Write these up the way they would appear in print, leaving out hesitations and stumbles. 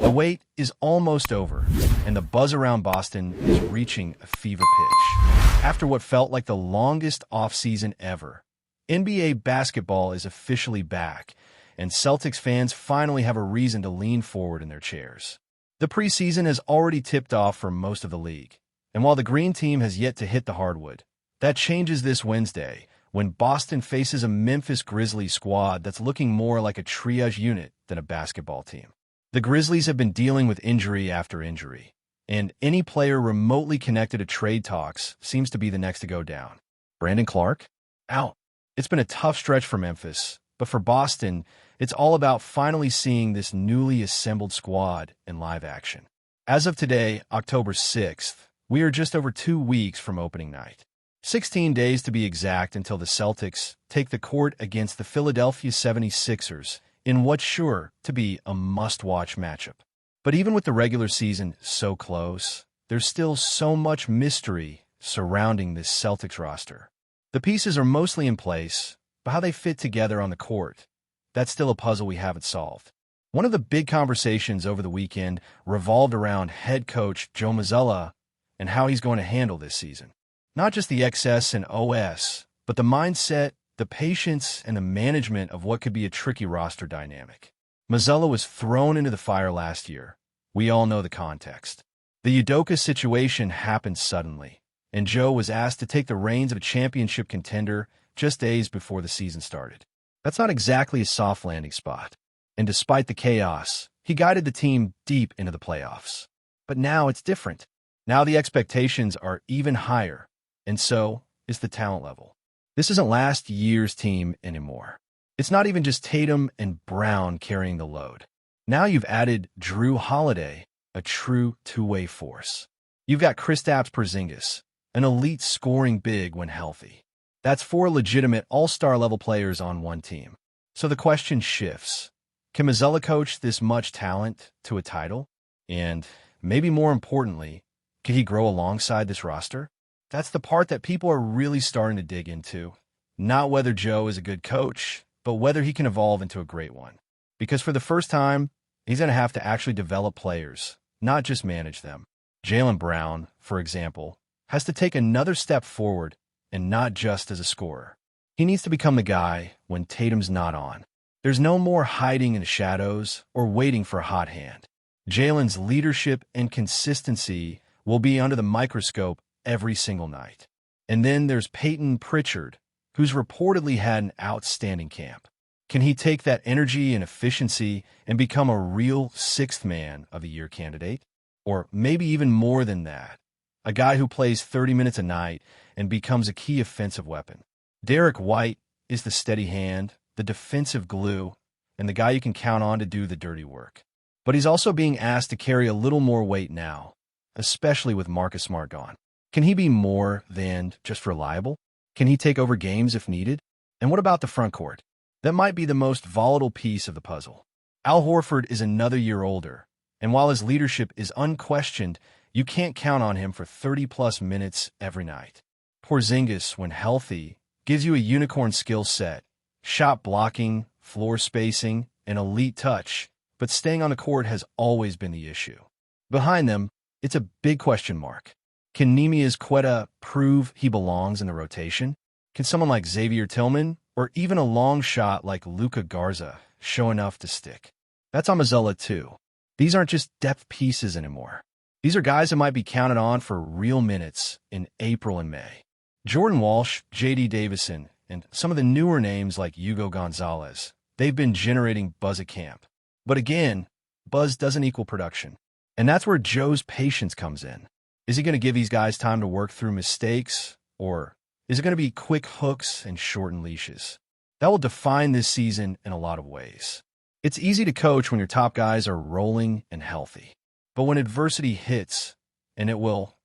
The wait is almost over, and the buzz around Boston is reaching a fever pitch. After what felt like the longest offseason ever, NBA basketball is officially back, and Celtics fans finally have a reason to lean forward in their chairs. The preseason has already tipped off for most of the league, and while the Green Team has yet to hit the hardwood, that changes this Wednesday when Boston faces a Memphis Grizzlies squad that's looking more like a triage unit than a basketball team. The Grizzlies have been dealing with injury after injury, and any player remotely connected to trade talks seems to be the next to go down. Brandon Clark? Out. It's been a tough stretch for Memphis, but for Boston, it's all about finally seeing this newly assembled squad in live action. As of today, October 6th, we are just over 2 weeks from opening night. 16 days to be exact until the Celtics take the court against the Philadelphia 76ers in what's sure to be a must-watch matchup. But even with the regular season so close, there's still so much mystery surrounding this Celtics roster. The pieces are mostly in place, but how they fit together on the court, that's still a puzzle we haven't solved. One of the big conversations over the weekend revolved around head coach Joe Mazzulla and how he's going to handle this season. Not just the XS and OS, but the mindset, the patience, and the management of what could be a tricky roster dynamic. Mazzulla was thrown into the fire last year. We all know the context. The Udoka situation happened suddenly, and Joe was asked to take the reins of a championship contender just days before the season started. That's not exactly a soft landing spot. And despite the chaos, he guided the team deep into the playoffs. But now it's different. Now the expectations are even higher, and so is the talent level. This isn't last year's team anymore. It's not even just Tatum and Brown carrying the load. Now you've added Drew Holiday, a true two-way force. You've got Kristaps Porzingis, an elite scoring big when healthy. That's 4 legitimate all-star level players on one team. So the question shifts. Can Mazzulla coach this much talent to a title? And maybe more importantly, can he grow alongside this roster? That's the part that people are really starting to dig into. Not whether Joe is a good coach, but whether he can evolve into a great one. Because for the first time, he's going to have to actually develop players, not just manage them. JAYLEN Brown, for example, has to take another step forward and not just as a scorer. He needs to become the guy when Tatum's not on. There's no more hiding in the shadows or waiting for a hot hand. JAYLEN's leadership and consistency will be under the microscope every single night. And then there's Peyton Pritchard, who's reportedly had an outstanding camp. Can he take that energy and efficiency and become a real sixth man of the year candidate? Or maybe even more than that, a guy who plays 30 minutes a night and becomes a key offensive weapon. Derek White is the steady hand, the defensive glue, and the guy you can count on to do the dirty work. But he's also being asked to carry a little more weight now, especially with Marcus Smart gone. Can he be more than just reliable? Can he take over games if needed? And what about the front court? That might be the most volatile piece of the puzzle. Al Horford is another year older, and while his leadership is unquestioned, you can't count on him for 30-plus minutes every night. Porzingis, when healthy, gives you a unicorn skill set, shot blocking, floor spacing, and elite touch, but staying on the court has always been the issue. Behind them, it's a big question mark. Can Nemias Quetta prove he belongs in the rotation? Can someone like Xavier Tillman, or even a long shot like Luka Garza, show enough to stick? That's on Mazzulla too. These aren't just depth pieces anymore. These are guys that might be counted on for real minutes in April and May. Jordan Walsh, J.D. Davison, and some of the newer names like Hugo Gonzalez, they've been generating buzz at camp. But again, buzz doesn't equal production. And that's where Joe's patience comes in. Is he going to give these guys time to work through mistakes, or is it going to be quick hooks and shortened leashes? That will define this season in a lot of ways. It's easy to coach when your top guys are rolling and healthy. But when adversity hits, and it will,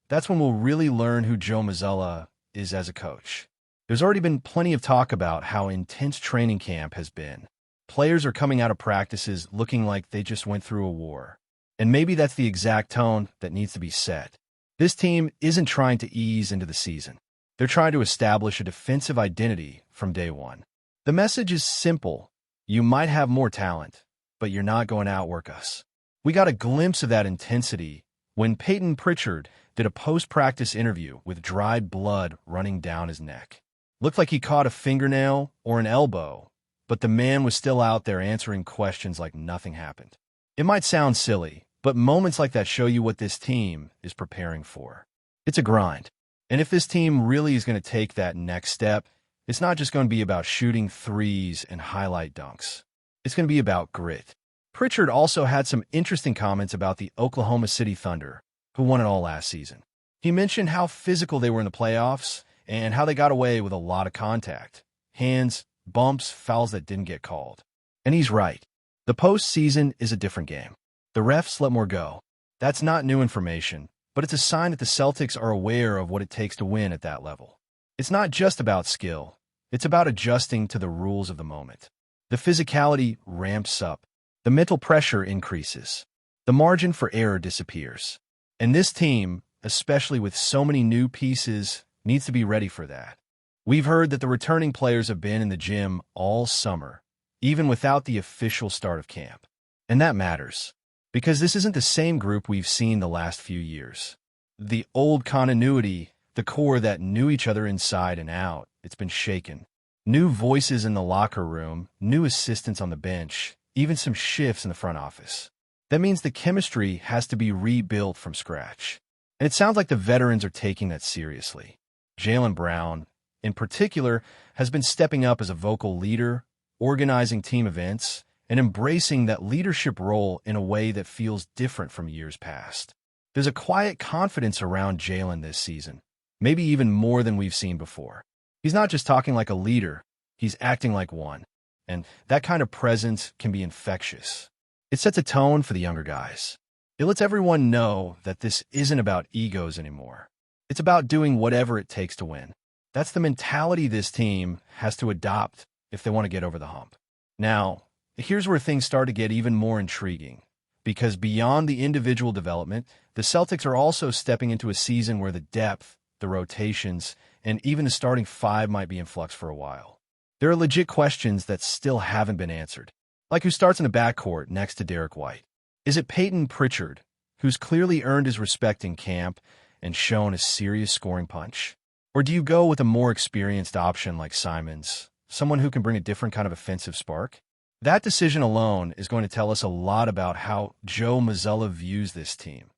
that's when we'll really learn who Joe Mazzulla is as a coach. There's already been plenty of talk about how intense training camp has been. Players are coming out of practices looking like they just went through a war. And maybe that's the exact tone that needs to be set. This team isn't trying to ease into the season. They're trying to establish a defensive identity from day one. The message is simple. You might have more talent, but you're not going to outwork us. We got a glimpse of that intensity when Peyton Pritchard did a post-practice interview with dried blood running down his neck. Looked like he caught a fingernail or an elbow, but the man was still out there answering questions like nothing happened. It might sound silly, but moments like that show you what this team is preparing for. It's a grind. And if this team really is going to take that next step, it's not just going to be about shooting threes and highlight dunks. It's going to be about grit. Pritchard also had some interesting comments about the Oklahoma City Thunder, who won it all last season. He mentioned how physical they were in the playoffs and how they got away with a lot of contact. Hands, bumps, fouls that didn't get called. And he's right. The postseason is a different game. The refs let more go. That's not new information, but it's a sign that the Celtics are aware of what it takes to win at that level. It's not just about skill. It's about adjusting to the rules of the moment. The physicality ramps up. The mental pressure increases. The margin for error disappears. And this team, especially with so many new pieces, needs to be ready for that. We've heard that the returning players have been in the gym all summer, even without the official start of camp. And that matters, because this isn't the same group we've seen the last few years. The old continuity, the core that knew each other inside and out, it's been shaken. New voices in the locker room, new assistants on the bench, even some shifts in the front office. That means the chemistry has to be rebuilt from scratch. And it sounds like the veterans are taking that seriously. Jaylen Brown, in particular, has been stepping up as a vocal leader, organizing team events, and embracing that leadership role in a way that feels different from years past. There's a quiet confidence around Jaylen this season, maybe even more than we've seen before. He's not just talking like a leader, he's acting like one. And that kind of presence can be infectious. It sets a tone for the younger guys. It lets everyone know that this isn't about egos anymore. It's about doing whatever it takes to win. That's the mentality this team has to adopt if they want to get over the hump. Now, here's where things start to get even more intriguing. Because beyond the individual development, the Celtics are also stepping into a season where the depth, the rotations, and even the starting five might be in flux for a while. There are legit questions that still haven't been answered, like who starts in the backcourt next to Derek White. Is it Peyton Pritchard, who's clearly earned his respect in camp and shown a serious scoring punch? Or do you go with a more experienced option like Simons, someone who can bring a different kind of offensive spark? That decision alone is going to tell us a lot about how Joe Mazzulla views this team,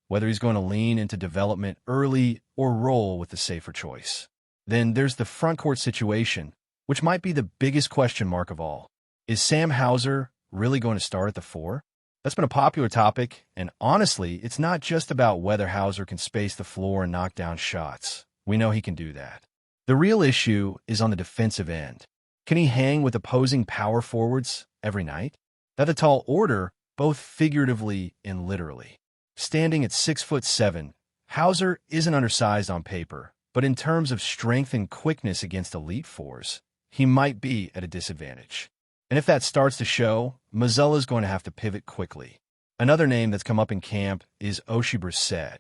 whether he's going to lean into development early or roll with the safer choice. Then there's the frontcourt situation, which might be the biggest question mark of all. Is Sam Hauser really going to start at the 4? That's been a popular topic, and honestly, it's not just about whether Hauser can space the floor and knock down shots. We know he can do that. The real issue is on the defensive end. Can he hang with opposing power forwards every night? That's a tall order, both figuratively and literally. Standing at 6'7", Hauser isn't undersized on paper, but in terms of strength and quickness against elite fours, he might be at a disadvantage. And if that starts to show, Mazzulla's going to have to pivot quickly. Another name that's come up in camp is Oshae Brissett,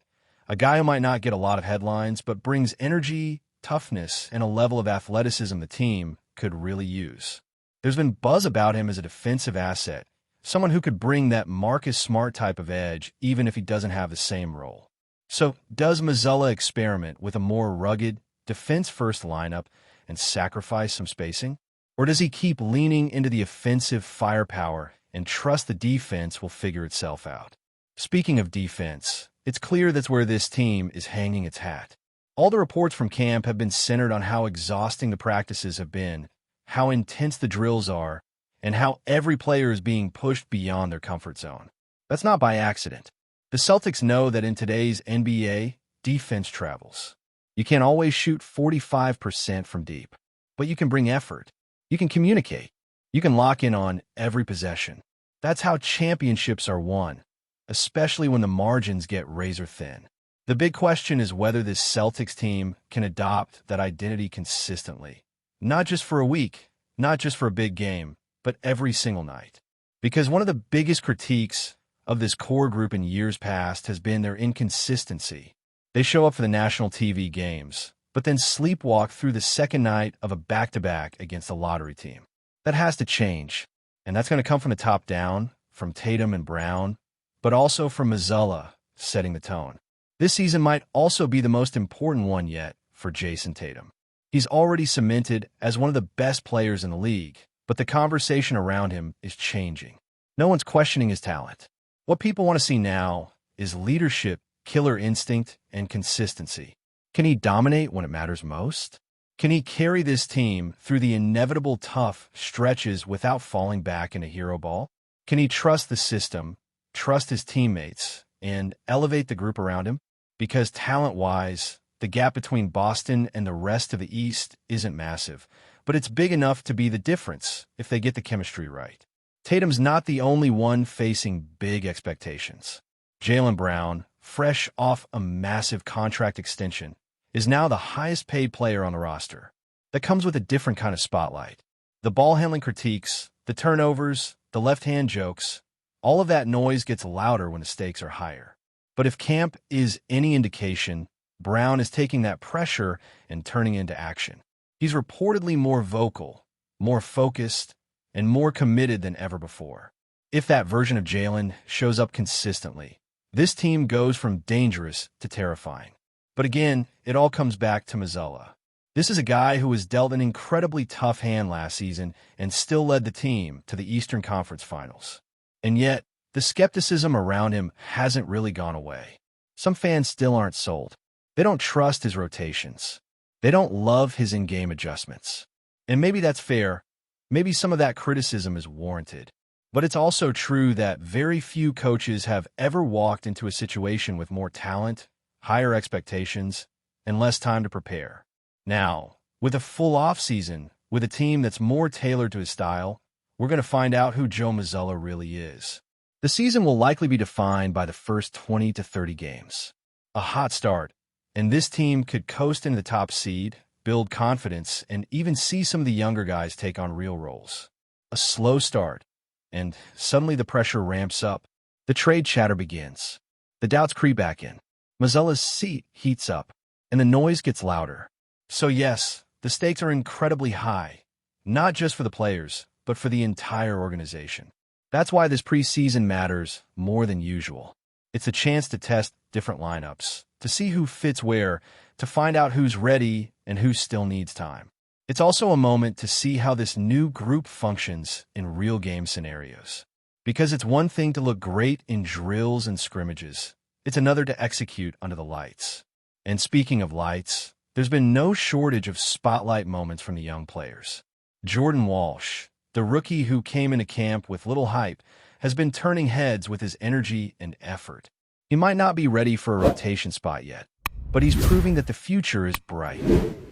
a guy who might not get a lot of headlines, but brings energy, toughness, and a level of athleticism the team could really use. There's been buzz about him as a defensive asset, someone who could bring that Marcus Smart type of edge even if he doesn't have the same role. So does Mazzulla experiment with a more rugged, defense-first lineup and sacrifice some spacing? Or does he keep leaning into the offensive firepower and trust the defense will figure itself out? Speaking of defense, it's clear that's where this team is hanging its hat. All the reports from camp have been centered on how exhausting the practices have been, how intense the drills are, and how every player is being pushed beyond their comfort zone. That's not by accident. The Celtics know that in today's NBA, defense travels. You can't always shoot 45% from deep, but you can bring effort. You can communicate. You can lock in on every possession. That's how championships are won, especially when the margins get razor thin. The big question is whether this Celtics team can adopt that identity consistently, not just for a week, not just for a big game, but every single night. Because one of the biggest critiques of this core group in years past has been their inconsistency. They show up for the national TV games, but then sleepwalk through the second night of a back-to-back against a lottery team. That has to change, and that's going to come from the top down, from Tatum and Brown, but also from Mazzulla setting the tone. This season might also be the most important one yet for Jason Tatum. He's already cemented as one of the best players in the league, but the conversation around him is changing. No one's questioning his talent. What people want to see now is leadership, killer instinct, and consistency. Can he dominate when it matters most? Can he carry this team through the inevitable tough stretches without falling back into hero ball? Can he trust the system, trust his teammates, and elevate the group around him? Because talent-wise, the gap between Boston and the rest of the East isn't massive, but it's big enough to be the difference if they get the chemistry right. Tatum's not the only one facing big expectations. Jaylen Brown, fresh off a massive contract extension, is now the highest-paid player on the roster. That comes with a different kind of spotlight. The ball-handling critiques, the turnovers, the left-hand jokes, all of that noise gets louder when the stakes are higher. But if camp is any indication, Brown is taking that pressure and turning it into action. He's reportedly more vocal, more focused, and more committed than ever before. If that version of Jaylen shows up consistently, this team goes from dangerous to terrifying. But again, it all comes back to Mazzulla. This is a guy who was dealt an incredibly tough hand last season and still led the team to the Eastern Conference Finals. And yet, the skepticism around him hasn't really gone away. Some fans still aren't sold. They don't trust his rotations. They don't love his in-game adjustments. And maybe that's fair. Maybe some of that criticism is warranted. But it's also true that very few coaches have ever walked into a situation with more talent, higher expectations, and less time to prepare. Now, with a full offseason, with a team that's more tailored to his style, we're going to find out who Joe Mazzulla really is. The season will likely be defined by the first 20 to 30 games. A hot start, and this team could coast into the top seed, build confidence, and even see some of the younger guys take on real roles. A slow start, and suddenly the pressure ramps up. The trade chatter begins. The doubts creep back in. Mazzulla's seat heats up, and the noise gets louder. So yes, the stakes are incredibly high, not just for the players, but for the entire organization. That's why this preseason matters more than usual. It's a chance to test different lineups, to see who fits where, to find out who's ready and who still needs time. It's also a moment to see how this new group functions in real game scenarios. Because it's one thing to look great in drills and scrimmages. It's another to execute under the lights. And speaking of lights, there's been no shortage of spotlight moments from the young players. Jordan Walsh, the rookie who came into camp with little hype, has been turning heads with his energy and effort. He might not be ready for a rotation spot yet, but he's proving that the future is bright.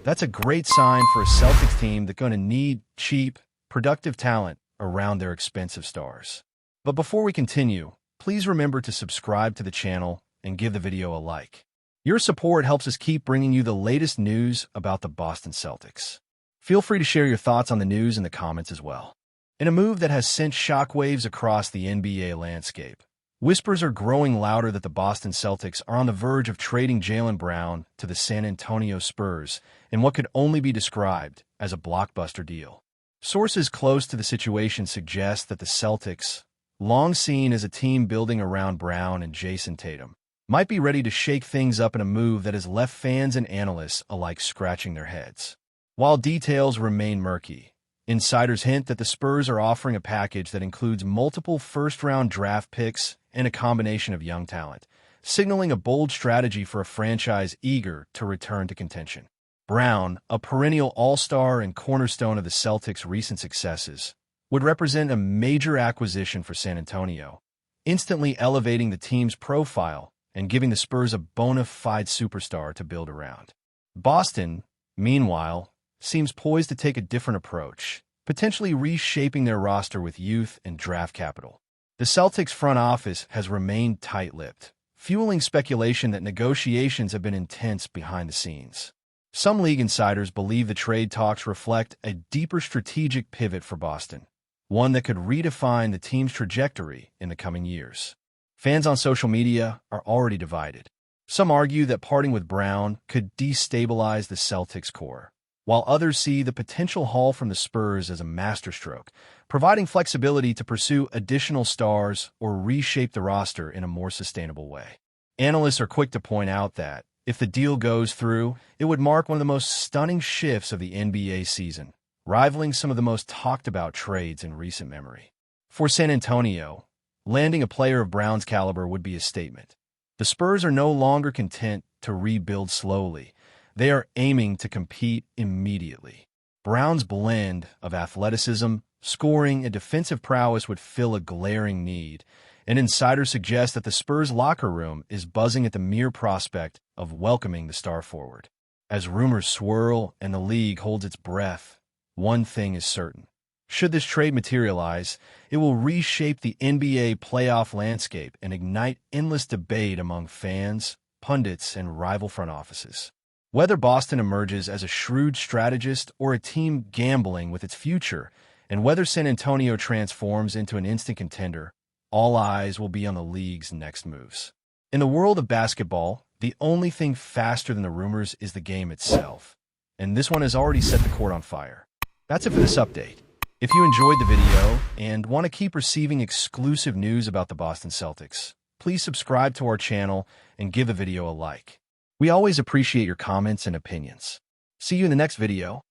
That's a great sign for a Celtics team that's going to need cheap, productive talent around their expensive stars. But before we continue, please remember to subscribe to the channel and give the video a like. Your support helps us keep bringing you the latest news about the Boston Celtics. Feel free to share your thoughts on the news in the comments as well. In a move that has sent shockwaves across the NBA landscape, whispers are growing louder that the Boston Celtics are on the verge of trading Jaylen Brown to the San Antonio Spurs in what could only be described as a blockbuster deal. Sources close to the situation suggest that the Celtics, long seen as a team building around Brown and Jason Tatum, might be ready to shake things up in a move that has left fans and analysts alike scratching their heads. While details remain murky, insiders hint that the Spurs are offering a package that includes multiple first-round draft picks and a combination of young talent, signaling a bold strategy for a franchise eager to return to contention. Brown, a perennial all-star and cornerstone of the Celtics' recent successes, would represent a major acquisition for San Antonio, instantly elevating the team's profile and giving the Spurs a bona fide superstar to build around. Boston, meanwhile, seems poised to take a different approach, potentially reshaping their roster with youth and draft capital. The Celtics front office has remained tight-lipped, fueling speculation that negotiations have been intense behind the scenes. Some league insiders believe the trade talks reflect a deeper strategic pivot for Boston, one that could redefine the team's trajectory in the coming years. Fans on social media are already divided. Some argue that parting with Brown could destabilize the Celtics core, while others see the potential haul from the Spurs as a masterstroke, providing flexibility to pursue additional stars or reshape the roster in a more sustainable way. Analysts are quick to point out that, if the deal goes through, it would mark one of the most stunning shifts of the NBA season, rivaling some of the most talked-about trades in recent memory. For San Antonio, landing a player of Brown's caliber would be a statement. The Spurs are no longer content to rebuild slowly. They are aiming to compete immediately. Brown's blend of athleticism, scoring, and defensive prowess would fill a glaring need, and insiders suggest that the Spurs locker room is buzzing at the mere prospect of welcoming the star forward. As rumors swirl and the league holds its breath, one thing is certain. Should this trade materialize, it will reshape the NBA playoff landscape and ignite endless debate among fans, pundits, and rival front offices. Whether Boston emerges as a shrewd strategist or a team gambling with its future, and whether San Antonio transforms into an instant contender, all eyes will be on the league's next moves. In the world of basketball, the only thing faster than the rumors is the game itself, and this one has already set the court on fire. That's it for this update. If you enjoyed the video and want to keep receiving exclusive news about the Boston Celtics, please subscribe to our channel and give the video a like. We always appreciate your comments and opinions. See you in the next video.